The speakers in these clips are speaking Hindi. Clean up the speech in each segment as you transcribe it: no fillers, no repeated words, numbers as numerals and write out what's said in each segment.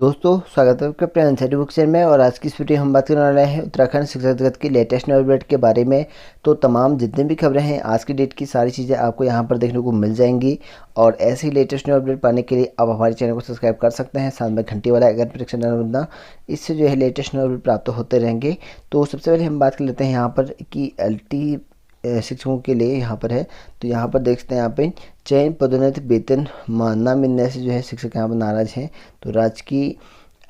दोस्तों स्वागत है आपका अपने एनसीईआरटी बुक शेयर में। और आज की इस वीडियो हम बात करने वाले हैं उत्तराखंड शिक्षा जगत की लेटेस्ट न्यूज़ अपडेट के बारे में। तो तमाम जितने भी खबरें हैं आज की डेट की सारी चीज़ें आपको यहां पर देखने को मिल जाएंगी। और ऐसी लेटेस्ट न्यूज़ अपडेट पाने के लिए आप हमारे चैनल को सब्सक्राइब कर सकते हैं, साथ में घंटी वाला अगर नोटिफिकेशन बनना, इससे जो है लेटेस्ट न्यूज़ अपडेट प्राप्त होते रहेंगे। तो सबसे पहले हम बात कर लेते हैं यहाँ पर कि LT शिक्षकों के लिए यहाँ पर है। तो यहाँ पर देख सकते हैं यहाँ पे चयन पदोन्नति वेतन न मिलने से जो है शिक्षक यहाँ पर नाराज हैं। तो राजकीय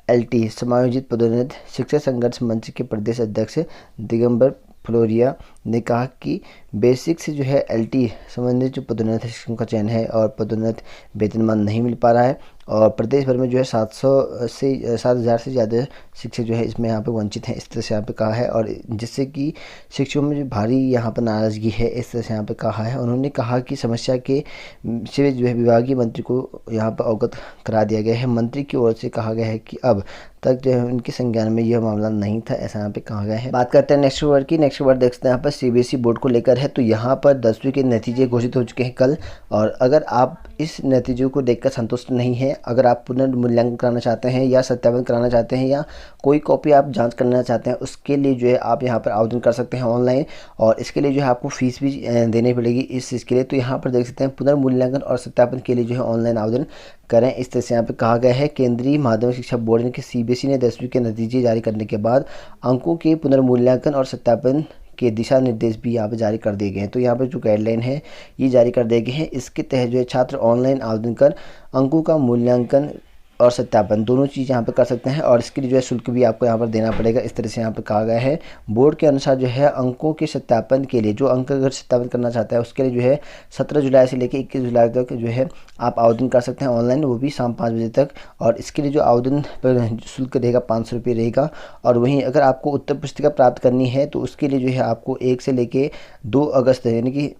LT समायोजित पदोन्नति शिक्षक संघर्ष मंच के प्रदेश अध्यक्ष दिगंबर फ्लोरिया ने कहा कि बेसिक से जो है LT संबंधित जो पदोन्नति शिक्षकों का चयन है और पदोन्नति वेतनमान नहीं मिल पा रहा है। और प्रदेश भर में जो है 7,000 से ज़्यादा शिक्षक जो है इसमें यहाँ पे वंचित हैं, इस तरह से यहाँ पे कहा है। और जिससे कि शिक्षकों में जो भारी यहाँ पर नाराज़गी है, इस तरह से यहाँ पे कहा है। उन्होंने कहा कि समस्या के से जो है विभागीय मंत्री को यहाँ पर अवगत करा दिया गया है। मंत्री की ओर से कहा गया है कि अब तक जो है उनके संज्ञान में यह मामला नहीं था, ऐसा यहाँ पे कहा गया है। बात करते हैं नेक्स्ट खबर की। नेक्स्ट खबर देखते हैं यहाँ पर CBSE बोर्ड को लेकर है। तो यहाँ पर 10वीं के नतीजे घोषित हो चुके हैं कल। और अगर आप इस नतीजों को देखकर संतुष्ट नहीं हैं, अगर आप पुनर्मूल्यांकन कराना चाहते हैं या सत्यापन कराना चाहते हैं या कोई कॉपी आप जांच करना चाहते हैं, उसके लिए जो है आप यहाँ पर आवेदन कर सकते हैं ऑनलाइन। और इसके लिए जो है आपको फीस भी देनी पड़ेगी इस चीज़ के लिए। तो यहाँ पर देख सकते हैं पुनर्मूल्यांकन और सत्यापन के लिए जो है ऑनलाइन आवेदन करें, इस तरह से यहाँ पे कहा गया है। केंद्रीय माध्यमिक शिक्षा बोर्ड यानी कि CBSE ने 10वीं के नतीजे जारी करने के बाद अंकों के पुनर्मूल्यांकन और सत्यापन के दिशा निर्देश भी यहाँ पे जारी कर दिए गए हैं। तो यहाँ पे जो गाइडलाइन है ये जारी कर दिए गए हैं। इसके तहत जो है छात्र ऑनलाइन आवेदन कर अंकों का मूल्यांकन और सत्यापन दोनों चीज़ यहाँ पे कर सकते हैं। और इसके लिए जो है शुल्क भी आपको यहाँ पर देना पड़ेगा, इस तरह से यहाँ पे कहा गया है। बोर्ड के अनुसार जो है अंकों के सत्यापन के लिए जो अंक अगर सत्यापन करना चाहता है उसके लिए जो है 17 जुलाई से लेकर 21 जुलाई तक जो है आप आवेदन कर सकते हैं ऑनलाइन, वो भी शाम 5 बजे तक। और इसके लिए जो आवेदन पर शुल्क रहेगा 500 रुपये रहेगा। और वहीं अगर आपको उत्तर पुस्तिका प्राप्त करनी है तो उसके लिए जो है आपको 1 से लेकर 2 अगस्त यानी कि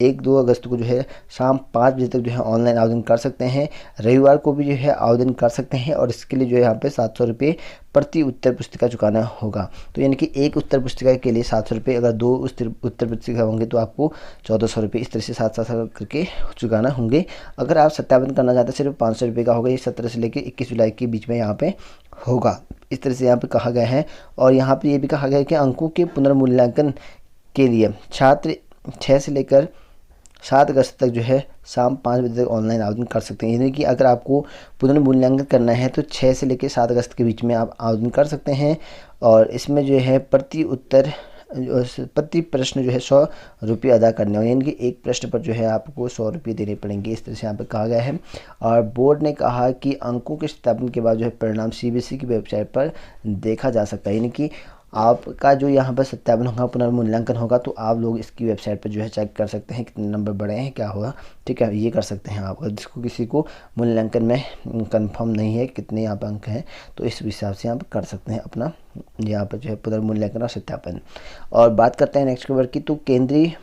1-2 अगस्त को जो है शाम 5 बजे तक जो है ऑनलाइन आवेदन कर सकते हैं। रविवार को भी जो है आवेदन कर सकते हैं। और इसके लिए जो है यहाँ पे 700 रुपये प्रति उत्तर पुस्तिका चुकाना होगा। तो यानी कि एक उत्तर पुस्तिका के लिए 700 रुपये, अगर 2 उत्तर पुस्तिका होंगे तो आपको 1400 रुपये, इस तरह से 7-7 करके चुकाना होंगे। अगर आप सत्यापन करना चाहते हैं सिर्फ 500 रुपये का होगा। ये 17 से लेकर 21 जुलाई के बीच में यहाँ पे होगा, इस तरह से यहाँ पे कहा गया है। और यहाँ पे ये भी कहा गया है कि अंकों के पुनर्मूल्यांकन के लिए छात्र 6 से लेकर 7 अगस्त तक जो है शाम 5 बजे तक ऑनलाइन आवेदन कर सकते हैं। यानी कि अगर आपको पुनर्मूल्यांकन करना है तो 6 से लेकर 7 अगस्त के बीच में आप आवेदन कर सकते हैं। और इसमें जो है प्रति प्रश्न जो है 100 रुपये अदा करने होंगे, यानी कि एक प्रश्न पर जो है आपको 100 रुपये देने पड़ेंगे, इस तरह से यहाँ पर कहा गया है। और बोर्ड ने कहा कि अंकों के सत्यापन के बाद जो है परिणाम CBSE की वेबसाइट पर देखा जा सकता है। यानी कि आपका जो यहाँ पर सत्यापन होगा, पुनर्मूल्यांकन होगा, तो आप लोग इसकी वेबसाइट पर जो है चेक कर सकते हैं कितने नंबर बढ़े हैं, क्या होगा। ठीक है, ये कर सकते हैं आप। जिसको किसी को मूल्यांकन में कंफर्म नहीं है कितने यहाँ पर अंक हैं, तो इस हिसाब से आप कर सकते हैं अपना यहाँ पर जो है पुनर्मूल्यांकन और सत्यापन। और बात करते हैं नेक्स्ट खबर की। तो केंद्रीय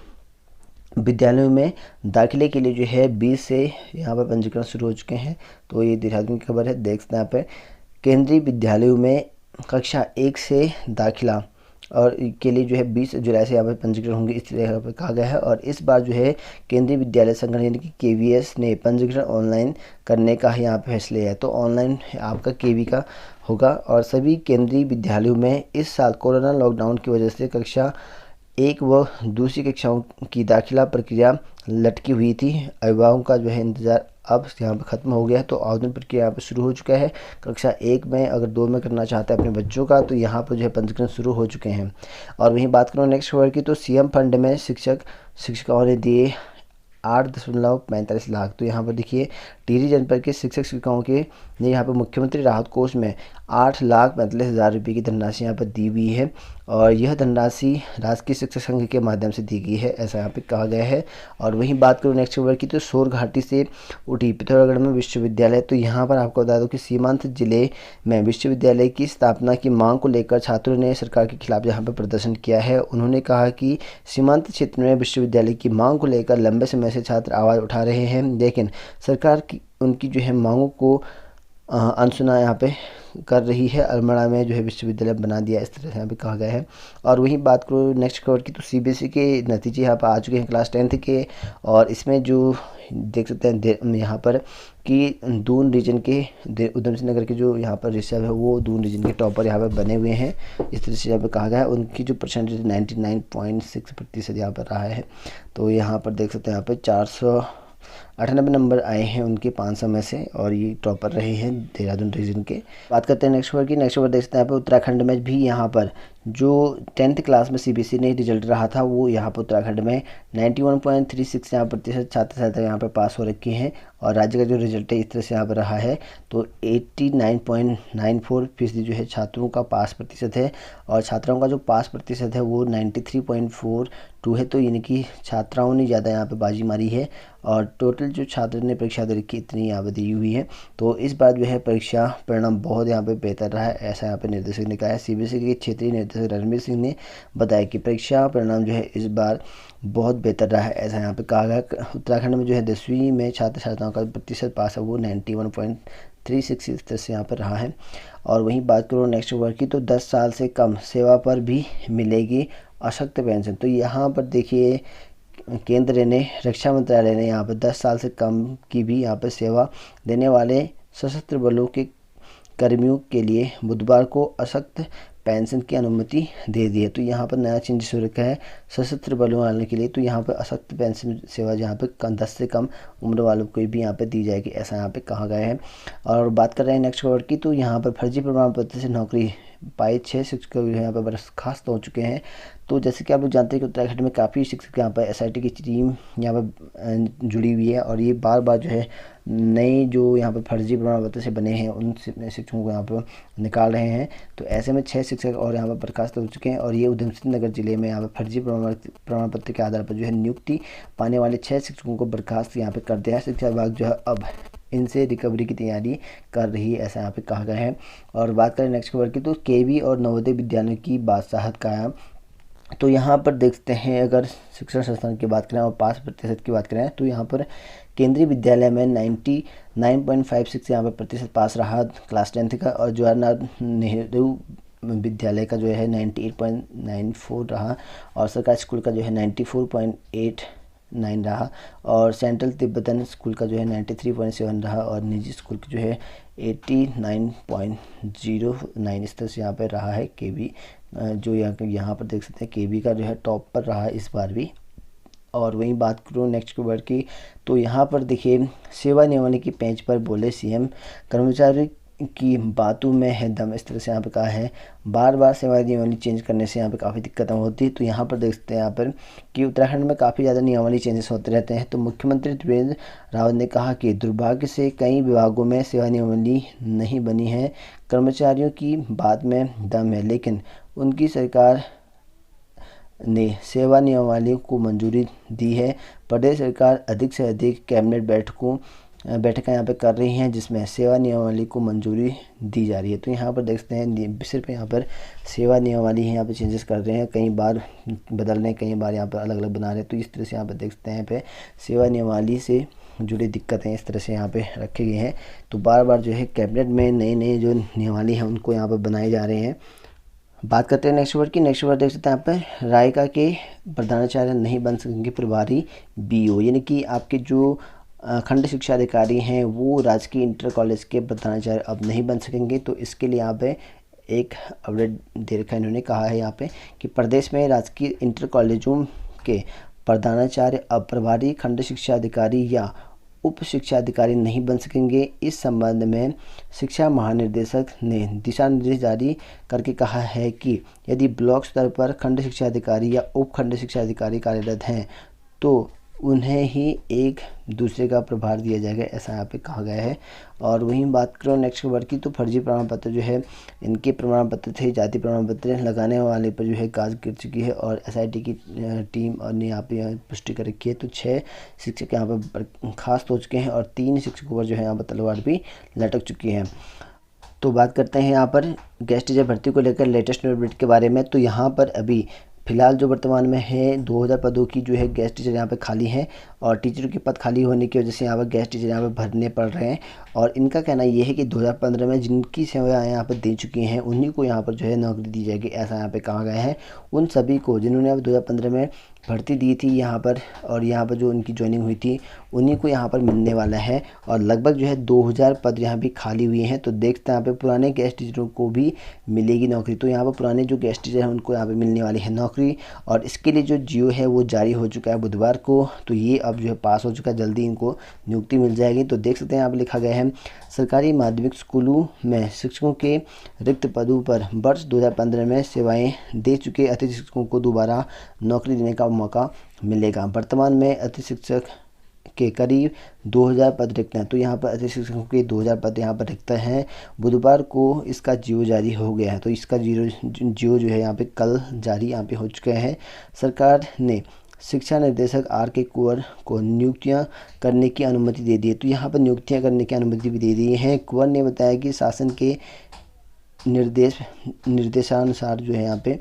विद्यालयों में दाखिले के लिए जो है 20 से यहाँ पर पंजीकरण शुरू हो चुके हैं। तो ये देहरादून की खबर है, देख सकते हैं यहाँ पर। केंद्रीय विद्यालयों में कक्षा 1 से दाखिला और के लिए जो है 20 जुलाई से यहाँ पर पंजीकरण होंगे, इस तरह पर कहा गया है। और इस बार जो है केंद्रीय विद्यालय संगठन यानी कि KVS ने पंजीकरण ऑनलाइन करने का यहाँ पे फैसला लिया है। तो ऑनलाइन आपका KV का होगा। और सभी केंद्रीय विद्यालयों में इस साल कोरोना लॉकडाउन की वजह से कक्षा 1 व दूसरी कक्षाओं की दाखिला प्रक्रिया लटकी हुई थी। अभिभावकों का जो है इंतज़ार अब यहाँ पे ख़त्म हो गया है। तो आवेदन प्रक्रिया यहाँ पर शुरू हो चुका है। कक्षा 1 में अगर 2 में करना चाहते हैं अपने बच्चों का, तो यहाँ पर जो है पंजीकरण शुरू हो चुके हैं। और वहीं बात करूँ नेक्स्ट खबर की। तो CM फंड में शिक्षकों ने दिए 8.45 लाख। तो यहाँ पर देखिए टिहरी जनपद के शिक्षक शिक्षिकाओं के ने यहाँ पर मुख्यमंत्री राहत कोष में 8,45,000 रुपये की धनराशि यहाँ पर दी हुई है। और यह धनराशि राजकीय शिक्षक संघ के माध्यम से दी गई है, ऐसा यहाँ पे कहा गया है। और वहीं बात करूँ नेक्स्ट खबर की। तो सोर घाटी से उठी पिथौरागढ़ में विश्वविद्यालय। तो यहाँ पर आपको बता दूँ कि सीमांत जिले में विश्वविद्यालय की स्थापना की मांग को लेकर छात्रों ने सरकार के खिलाफ यहाँ पर प्रदर्शन किया है। उन्होंने कहा कि सीमांत क्षेत्र में विश्वविद्यालय की मांग को लेकर लंबे समय से छात्र आवाज़ उठा रहे हैं, लेकिन सरकार की उनकी जो है मांगों को अनसुना यहाँ पे कर रही है, अल्मोड़ा में जो है विश्वविद्यालय बना दिया, इस तरह से यहाँ पे कहा गया है। और वहीं बात करो नेक्स्ट खबर की, तो सीबीएसई के नतीजे यहाँ पर आ चुके हैं क्लास 10th के, और इसमें जो देख सकते हैं यहाँ पर कि दून रीजन के उधम सिंह नगर के जो यहाँ पर ऋषभ है वो दून रीजन के टॉपर यहाँ पर बने हुए हैं, इस तरह से यहाँ पर कहा गया है। उनकी जो परसेंटेज 99.6% यहाँ पर रहा है। तो यहाँ पर देख सकते हैं यहाँ पर 498 नंबर आए हैं उनके 500 में से, और ये टॉपर रहे हैं देहरादून रीजन के। बात करते हैं नेक्स्ट खबर की। नेक्स्ट खबर देख सकते हैं यहाँ पर उत्तराखंड में भी यहाँ पर जो 10th क्लास में सीबीएसई ने रिजल्ट रहा था वो यहाँ पर उत्तराखंड में 91.36 यहाँ प्रतिशत छात्र छात्रा यहाँ पर पास हो रखे हैं, और राज्य का जो रिजल्ट है इस तरह से यहाँ पर रहा है। तो 89.94% जो है छात्रों का पास प्रतिशत है, और छात्राओं का जो पास प्रतिशत है वो 93.42 है। तो यानी कि छात्राओं ने ज़्यादा यहाँ पे बाजी मारी है, और टोटल जो छात्र ने परीक्षा दे रखी इतनी यहाँ पर दी हुई है। तो इस बार जो है परीक्षा परिणाम बहुत यहाँ पे बेहतर रहा है, ऐसा यहाँ पे निर्देशक ने कहा है। सीबीएसई के क्षेत्रीय निर्देशक रणवीर सिंह ने बताया कि परीक्षा परिणाम जो है इस बार बहुत बेहतर रहा है, ऐसा यहाँ पे कहा गया। उत्तराखंड में जो है 10वीं में छात्र छात्राओं का प्रतिशत पास है वो 91.36 इस तरह से यहाँ पर रहा है। और वहीं बात करो नेक्स्ट वर्ग की, तो 10 साल से कम सेवा पर भी मिलेगी अशक्त पेंशन। तो यहाँ पर देखिए केंद्र ने, रक्षा मंत्रालय ने यहाँ पर 10 साल से कम की भी यहाँ पर सेवा देने वाले सशस्त्र बलों के कर्मियों के लिए बुधवार को अशक्त पेंशन की अनुमति दे दी है। तो यहाँ पर नया चेंजेस हो रखा है सशस्त्र बलों वालों के लिए। तो यहाँ पर अशक्त पेंशन सेवा जहाँ पे 10 से कम उम्र वालों को भी यहाँ पे दी जाएगी, ऐसा यहाँ पे कहा गया है। और बात कर रहे हैं नेक्स्ट खबर की, तो यहाँ पर फर्जी प्रमाण पत्र से नौकरी पाए 6 शिक्षक यहाँ पर बर्खास्त हो चुके हैं। तो जैसे कि आप लोग जानते हैं कि उत्तराखंड में काफ़ी शिक्षक यहाँ पर एसआईटी की टीम यहाँ पर जुड़ी हुई है, और ये बार बार जो है नए जो यहाँ पर फर्जी प्रमाण पत्र से बने हैं उन शिक्षकों को यहाँ पर निकाल रहे हैं। तो ऐसे में 6 शिक्षक और यहाँ पर बर्खास्त हो चुके हैं, और ये उधम सिंह नगर जिले में यहाँ पर फर्जी प्रमाण पत्र के आधार पर जो है नियुक्ति पाने वाले 6 शिक्षकों को बर्खास्त यहाँ पर कर दिया है। शिक्षा विभाग जो है अब इनसे रिकवरी की तैयारी कर रही है, ऐसा यहाँ पे कहा गया है। और बात करें नेक्स्ट खबर की, तो केवी और नवोदय विद्यालयों की बादशाहत कायम। तो यहाँ पर देखते हैं अगर शिक्षण संस्थान की बात करें और पास प्रतिशत की बात करें, तो यहाँ पर केंद्रीय विद्यालय में 99.56 यहाँ पर प्रतिशत पास रहा क्लास 10th का, और जवाहरलाल नेहरू विद्यालय का जो है 98.94 रहा, और सरकारी स्कूल का जो है 94.89 रहा, और सेंट्रल तिब्बतन स्कूल का जो है 93.7 रहा, और निजी स्कूल का जो है 89.09 इस तरह से यहाँ पर रहा है। केवी जो यहाँ पर देख सकते हैं केवी का जो है टॉप पर रहा है इस बार भी। और वहीं बात करूँ नेक्स्ट वर्ड की, तो यहाँ पर देखिए सेवा नियमावली की पेंच पर बोले सीएम, कर्मचारी की बातों में है दम, इस तरह से यहाँ पे कहा है। बार बार सेवा नियमावली चेंज करने से यहाँ पे काफ़ी दिक्कतें होती है। तो यहाँ पर देखते हैं यहाँ पर कि उत्तराखंड में काफ़ी ज़्यादा नियमावली चेंजेस होते रहते हैं। तो मुख्यमंत्री त्रिवेंद्र रावत ने कहा कि दुर्भाग्य से कई विभागों में सेवा नियमावली नहीं बनी है। कर्मचारियों की बात में दम है, लेकिन उनकी सरकार ने सेवा नियमावली को मंजूरी दी है। प्रदेश सरकार अधिक से अधिक कैबिनेट बैठकें यहाँ पे कर रही हैं जिसमें सेवा नियमावली को मंजूरी दी जा रही है। तो यहाँ पर देखते हैं सिर्फ यहाँ पर सेवा नियमावली यहाँ पे चेंजेस कर रहे हैं, कई बार बदल रहे हैं, कई बार यहाँ पर अलग अलग बना रहे हैं। तो इस तरह से यहाँ पर देखते हैं यहाँ पे सेवा नियमावली से जुड़ी दिक्कतें इस तरह से यहाँ पे रखे गए हैं। तो बार बार जो है कैबिनेट में नए नए जो नियमावली हैं उनको यहाँ पर बनाए जा रहे हैं। बात करते हैं नेक्स्ट वर्ड की। नेक्स्ट वर्ड देख सकते हैं यहाँ पर रायका के प्रधानाचार्य नहीं बन सकेंगे प्रभारी बीओ, यानी कि आपके जो खंड शिक्षा अधिकारी हैं वो राजकीय इंटर कॉलेज के प्रधानाचार्य अब नहीं बन सकेंगे। तो इसके लिए यहाँ पे एक अपडेट दे रखा है, इन्होंने कहा है यहाँ पे कि प्रदेश में राजकीय इंटर कॉलेजों के प्रधानाचार्य अब प्रभारी खंड शिक्षा अधिकारी या उप शिक्षा अधिकारी नहीं बन सकेंगे। इस संबंध में शिक्षा महानिदेशक ने दिशा निर्देश जारी करके कहा है कि यदि ब्लॉक स्तर पर खंड शिक्षा अधिकारी या उप खंड शिक्षा अधिकारी कार्यरत हैं तो उन्हें ही एक दूसरे का प्रभार दिया जाएगा, ऐसा यहाँ पे कहा गया है। और वहीं बात करो नेक्स्ट खबर की, तो फर्जी प्रमाण पत्र जो है इनके प्रमाण पत्र थे, जाति प्रमाण पत्र लगाने वाले पर जो है गाज गिर चुकी है, और एसआईटी की टीम और ने यहाँ पे पुष्टि कर रखी है। तो 6 शिक्षक यहाँ पर खास हो चुके हैं, और 3 शिक्षकों पर जो है यहाँ पर तलवार भी लटक चुकी है। तो बात करते हैं यहाँ पर गेस्ट टीचर भर्ती को लेकर लेटेस्ट अपडेट के बारे में। तो यहाँ पर अभी फिलहाल जो वर्तमान में है 2000 पदों की जो है गेस्ट टीचर यहाँ पे खाली हैं और टीचरों के पद खाली होने की वजह से यहाँ पर गेस्ट टीचर यहाँ पे भरने पड़ रहे हैं। और इनका कहना ये है कि 2015 में जिनकी सेवाएं यहाँ पर दे चुके हैं उन्हीं को यहाँ पर जो है नौकरी दी जाएगी, ऐसा यहाँ पे कहा गया है। उन सभी को जिन्होंने अब 2015 में भर्ती दी थी यहाँ पर और यहाँ पर जो उनकी ज्वाइनिंग हुई थी उन्हीं को यहाँ पर मिलने वाला है। और लगभग जो है 2000 पद यहाँ भी खाली हुए हैं। तो देखते हैं यहाँ पे पुराने गेस्ट टीचरों को भी मिलेगी नौकरी। तो यहाँ पर पुराने जो गेस्ट टीचर हैं उनको यहाँ पे मिलने वाली है नौकरी। और इसके लिए जो जियो है वो जारी हो चुका है बुधवार को, तो ये अब जो है पास हो चुका है, जल्दी इनको नियुक्ति मिल जाएगी। तो देख सकते हैं यहाँ पर लिखा गया है सरकारी माध्यमिक स्कूलों में शिक्षकों के रिक्त पदों पर वर्ष 2015 में सेवाएं दे चुके अतिथि शिक्षकों को दोबारा नौकरी देने का मौका मिलेगा। वर्तमान में अतिथि शिक्षक के करीब 2000 पद रिक्त हैं। तो यहाँ पर अतिथि शिक्षकों के 2000 पद यहाँ पर रिक्त हैं। बुधवार को इसका जियो जारी हो गया है। तो इसका जियो जो है यहाँ पे कल जारी यहाँ पे हो चुका है। सरकार ने शिक्षा निर्देशक R.K. कुंवर को नियुक्तियां करने की अनुमति दे दी है। तो यहाँ पर नियुक्तियां करने की अनुमति भी दे दी है। कुंवर ने बताया कि शासन के निर्देशानुसार जो है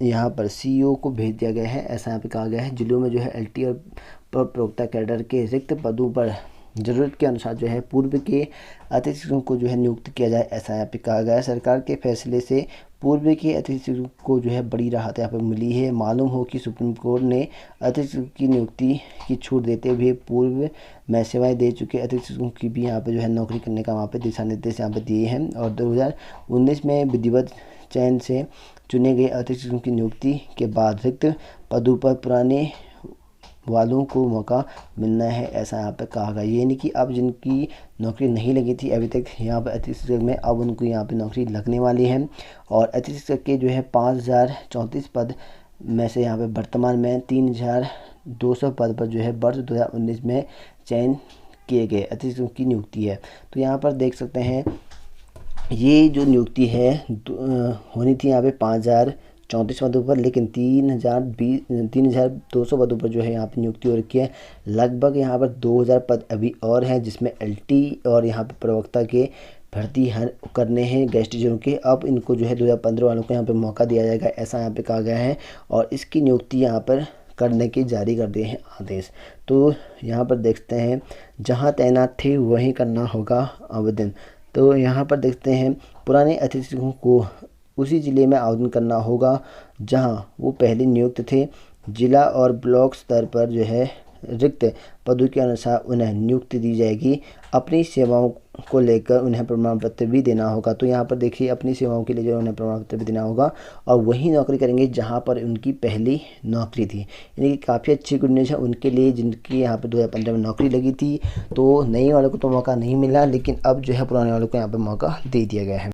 यहाँ पर CEO को भेज दिया गया है, ऐसा यहाँ पे कहा गया है। जिलों में जो है LT और प्रवक्ता कैडर के रिक्त पदों पर ज़रूरत के अनुसार जो है पूर्व के अतिथि शिक्षकों को जो है नियुक्त किया जाए, ऐसा यहाँ पे कहा गया है। सरकार के फैसले से पूर्व के अतिथि शिक्षकों को जो है बड़ी राहत यहाँ पर मिली है। मालूम हो कि सुप्रीम कोर्ट ने अतिथि शिक्षकों की नियुक्ति की छूट देते हुए पूर्व में सेवाएं दे चुके अतिथि शिक्षकों की भी यहाँ पे जो है नौकरी करने का वहाँ पे दिशा निर्देश यहाँ पे दिए हैं। और 2019 में विधिवत चयन से चुने गए अतिथि शिक्षकों की नियुक्ति के बाद रिक्त पदों पर पुराने वालों को मौका मिलना है, ऐसा यहाँ पे कहा गया। ये नहीं कि अब जिनकी नौकरी नहीं लगी थी अभी तक यहाँ पर अतिथि शिक्षक में, अब उनको यहाँ पे नौकरी लगने वाली है। और अतिथि शिक्षक के जो है 5034 पद में से यहाँ पे वर्तमान में 3200 पद पर जो है वर्ष 2019 में चयन किए गए अतिथि शिक्षकों की नियुक्ति है। तो यहाँ पर देख सकते हैं ये जो नियुक्ति है होनी थी यहाँ पे 5034 पदों पर, लेकिन 3200 पदों पर जो है यहाँ पे नियुक्ति हो रखी है। लगभग यहाँ पर 2000 पद अभी और हैं जिसमें LT और यहाँ पे प्रवक्ता के भर्ती करने हैं गेस्ट टीचरों के। अब इनको जो है 2015 वालों को यहाँ पे मौका दिया जाएगा, ऐसा यहाँ पे कहा गया है। और इसकी नियुक्ति यहाँ पर करने के जारी कर दिए हैं आदेश। तो यहाँ पर देखते हैं जहाँ तैनात थे वहीं करना होगा आवेदन। तो यहाँ पर देखते हैं पुराने अतिथि शिक्षकों को उसी ज़िले में आवेदन करना होगा जहां वो पहले नियुक्त थे। जिला और ब्लॉक स्तर पर जो है रिक्त पदों के अनुसार उन्हें नियुक्ति दी जाएगी। अपनी सेवाओं को लेकर उन्हें प्रमाण पत्र भी देना होगा। तो यहाँ पर देखिए अपनी सेवाओं के लिए जो उन्हें प्रमाण पत्र भी देना होगा और वही नौकरी करेंगे जहाँ पर उनकी पहली नौकरी थी। यानी कि काफ़ी अच्छी गुड न्यूज़ है उनके लिए जिनकी यहाँ पर 2015 में नौकरी लगी थी। तो नए वालों को तो मौका नहीं मिला, लेकिन अब जो है पुराने वालों को यहाँ पर मौका दे दिया गया है।